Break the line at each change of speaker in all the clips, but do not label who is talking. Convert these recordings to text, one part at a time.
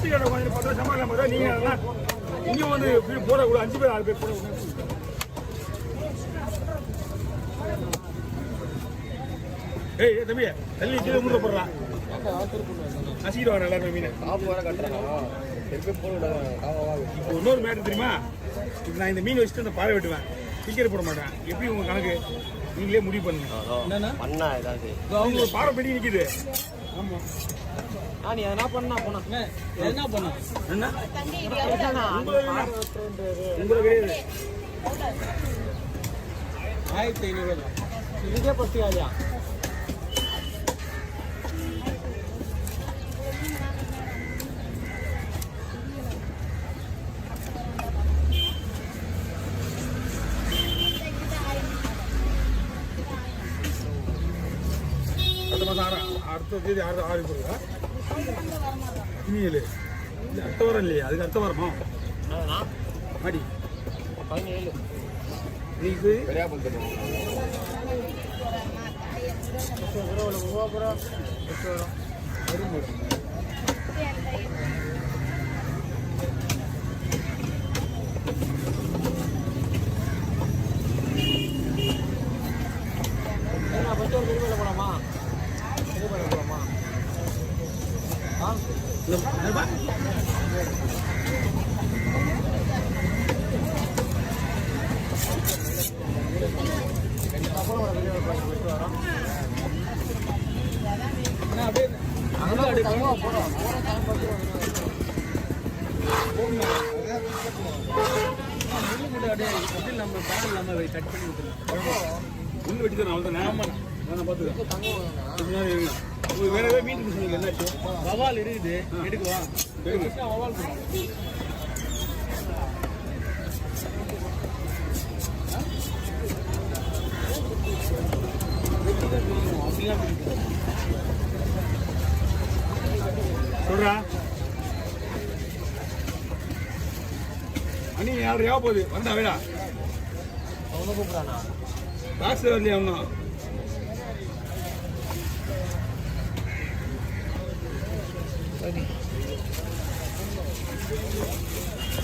பத்து கடை கொஞ்சம் 10 சம்பளம் பார்த்தா நீங்கள் இங்கே வந்து போடக்கூடாது 5 பேர் 6 பேர் போடக்கூடாது. ஏய் தம்பி தள்ளி கீழே மூட போடுறான் நசிக்கிட்டு வர எல்லாருமே மீன்
காப்பு வர கட்டுறாங்க.
இப்போ இன்னொரு மேட்ரு தெரியுமா? இப்போ நான் இந்த மீன் வச்சுட்டு அந்த பாறை வெட்டுவேன், டிக்கெட் போட மாட்டேன். எப்படி உங்க கணக்கு நீங்களே முடிவு பண்ணுங்க.
பண்ணா ஏதாவது
அவங்க ஒரு பாறை பெட்டி நிற்கிது.
ஆமா நீ எதனா பண்ணா போனா என்ன பண்ண
என்ன உங்களுக்கு கிடையாது
1500 இதுக்கே பத்து காலியா?
அடுத்த தேதி 6 போடுவா இனியல் இல்லை அடுத்த வாரம் இல்லையா? அதுக்கு அடுத்த வாரமா மாடி
17
இன்னைக்கு
போலாமா போலாமா?
வேற ஏதாவது மீன் சொன்னீங்க என்னாச்சு?
வவால் இருக்குது எடுக்குவா வவால்
சொல்றா அண்ணி யாரையா போகுது வந்தா வேடா
அவனை கூப்பிட்றானா?
டாக்ஸ் வரலையா ஒன்றும்?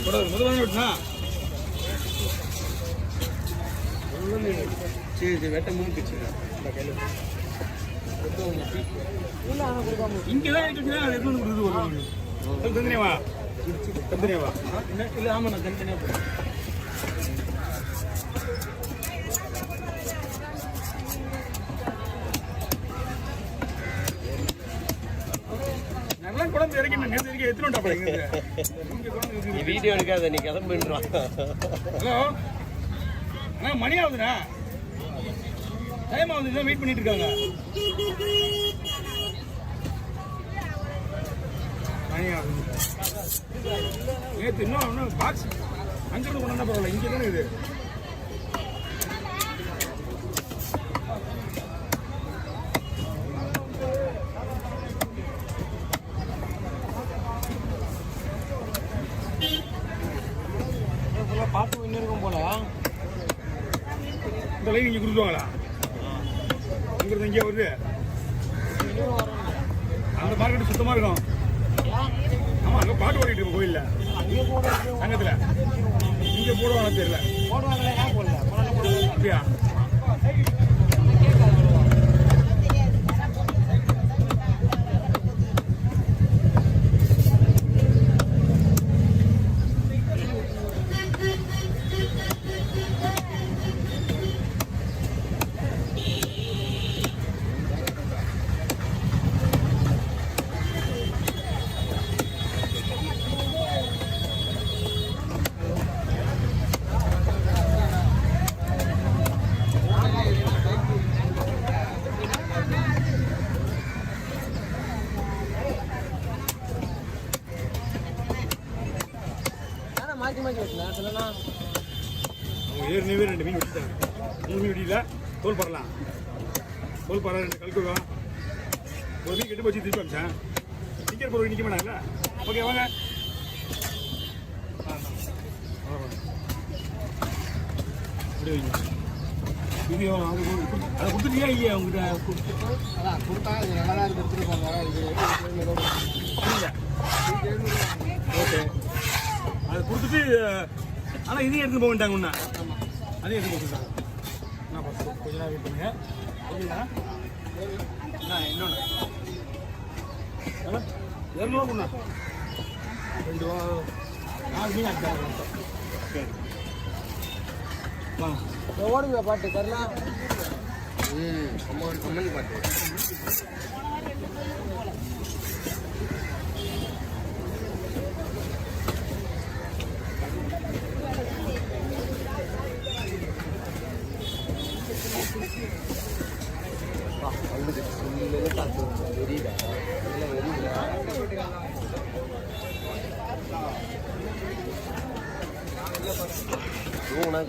முதல்ல விட்டுனா சரி சரி வெட்ட மூணுச்சு இங்கதான் எடுத்து தந்தனியாவா தந்தனியாவா
இல்லை ஆமாம் நான் தனித்தனியாக போகிறேன்.
குழம்பு இறக்கி எத்தனை
நீ வீடியோ எடுக்காத, நீ கிளம்புன்றான்.
ஹலோ அண்ணா மணி ஆகுதுண்ணா, டைம் ஆகுது, வெயிட் பண்ணிட்டு இருக்காங்க. மணி ஆகுது நேற்று இன்னும் பாக்ஸ் அங்கிருந்து கொண்டு வந்தா பரவாயில்ல, இங்கே தானே இது.
பார்த்து இன்னும் இருக்கும் போல.
இந்த லைன் இங்கே கொடுத்துருவாங்களா? இங்கிருந்து இங்கே வருது. அந்த மார்க்கெட் சுத்தமாக இருக்கும். ஆமாம் அங்கே பாட்டு ஓடிட்டு இருக்கும் கோயிலில் சங்கத்தில். இங்கே போடுவாங்க தெரியல. அப்படியா? ஏற்கனவே 2 மீன் வெட்டிட்டாங்க. 3 மீன் வெட்டியில தோல் பரலாம், தோல் பரல 2 கல்குவா, ஒரு மீன் கெட்டு போச்சு திருப்பி அமிச்சேன். டிக்கெட் போடுறது நிற்க மாட்டாங்கல்ல. ஓகே வாங்க. இது அதை கொடுத்துட்டியா இல்லையா? அவங்ககிட்ட கொடுத்தா நல்லா தான் இருக்கு, எடுத்துட்டு போங்க. கொடுத்து ஆனால் இதையும் எடுத்து போக வேண்டாங்க ஒன்றா அதையும் எடுத்து போக வேண்டாங்க என்ன பார்த்து கொஞ்ச நேரம் வெயிட் பண்ணுங்க ஓகேங்களா இன்னொன்று 200 கொடுண்ணா 4 மீன் ஆகிட்டாங்க சரி வாங்க
ஓடுங்க பாட்டு தரலாம் அம்மன் பாட்டு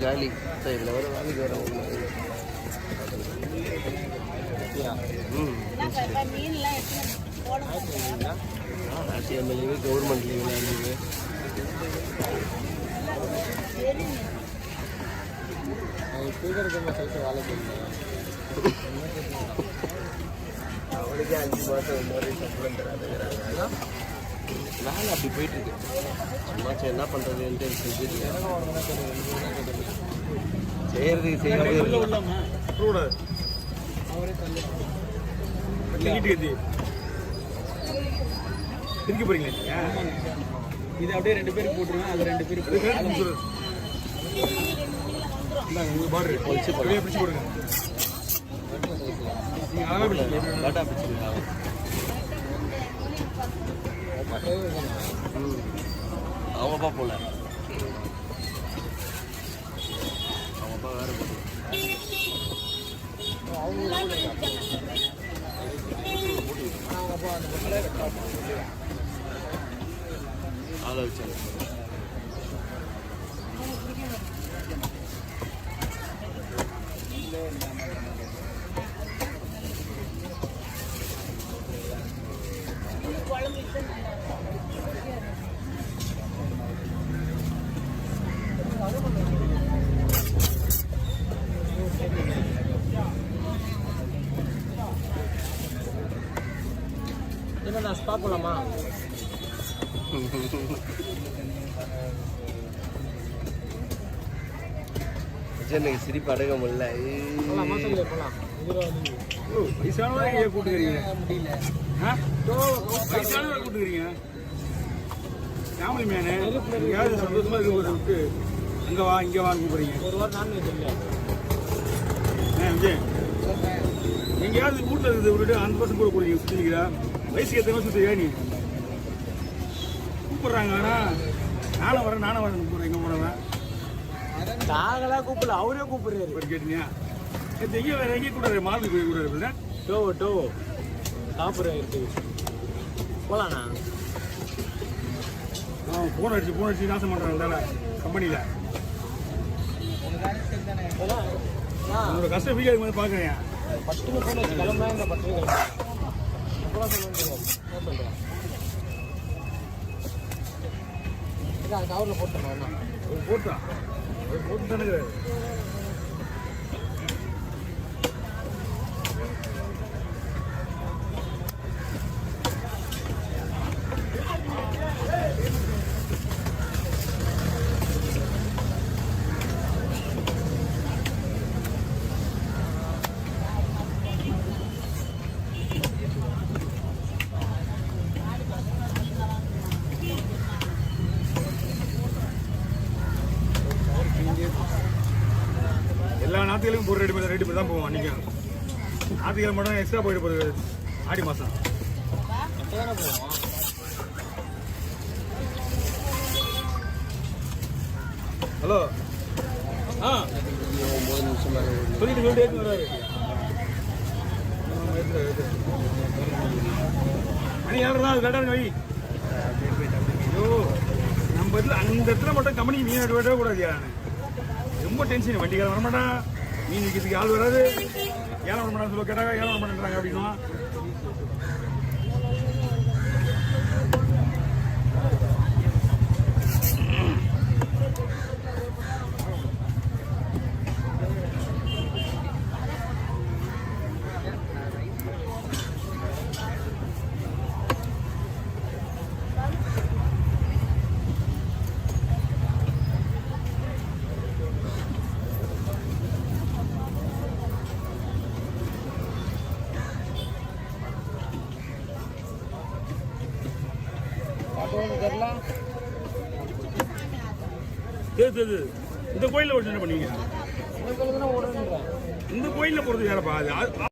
காலி இதில் வர வேலைக்கு வர ஆர்டிஎம் லீவு கவர்மெண்ட் லீவுலாம் லீவு வேலைக்கு அவனுக்கே 5 மாதம் மாதிரி சம்பளம் தராதுங்கிறாங்க வேலை அப்படி போயிட்டு இருக்கு சும்மாச்சும் என்ன பண்ணுறதுன்ட்டு செய்யறதுக்கு செய்யக்கூடாது
திருப்பி போறீங்களா
இது அப்படியே 2 பேருக்கு போட்டுருவேன் அது 2 பேருக்கு
பாரு பிடிச்சி போடுங்க
டாட்டா பிடிச்சிருக்காங்க அவங்கப்பா போல அவங்கப்பா வேற ஆளை வச்சாங்க நான் ஸ்பா போலாமா எனக்கு சிரிப்பு அடங்க முடியல
வயசானவரை கூட்டுக்கிறீங்க வயசானவரை கூட்டுக்கிறீங்க ஃபேமிலி மேனு எங்கேயாவது சந்தோஷமா இருக்க விட்டு அங்கே வா இங்கே வாங்க போறீங்க
ஒரு வாரம் நான்வெஜ் இல்லை
விஜய் எங்கேயாவது வீட்டில் இருக்குது விட்டுட்டு அந்த பசங்க கூட போறீங்க சுற்றிக்கிறா வயசுக்கு எத்தனை சுற்றியா நீ கூப்பிட்றாங்க ஆனால் நானும் வரேன் கூப்பிட்றேன் எங்கே போனவன்
நாங்களாம் கூப்பிடல அவரே கூப்பிடுறாரு
கேட்டீங்க எங்கேயும் வேற எங்கேயும் கூடாது மாலுக்கு போய் கூடாது
டோ சாப்பிட்றேன் இருக்கு போலாண்ணா
ஃபோன் அடிச்சு நாசம் பண்ணுறாங்க கம்பெனியில் உங்களோட கஷ்டம் வீடியோ மாதிரி பார்க்குறேன்
பட்டுன்னு ஃபோன் வச்சு கிளம்பா இந்த பட்டு அப்போலாம் சொல்லுவேன் சொல்கிறேன் இல்லை கவரில் போட்டேன்
போட்டு தானே எல்லா நாத்துகளுக்கும் போடுற ரேட்டு தான் போவோம் அன்றைக்கும் நாத்துக்கிழமை மட்டும் எக்ஸ்ட்ரா போயிட்டு போகுது ஆடி மாதம் ஹலோ சொல்லிட்டு வராரு மணி 7 தான் கரெக்டாக வை ஐயோ நம்ம இதில் அந்த இடத்துல மட்டும் கம்பெனி மீன் விடவே கூடாது ரொம்ப டென்ஷன் வண்டிக்காரன் வரமாட்டான் மீன் விற்கிறதுக்கு ஆள் வராது ஏழை வர மாட்டான்னு சொல்ல கேட்டாங்க ஏழை வர மாட்டேன்றாங்க அப்படின்னா சரி இந்த கோயிலில் என்ன பண்ணுவீங்க? இந்த கோயிலில் போகிறது யாரப்பா அது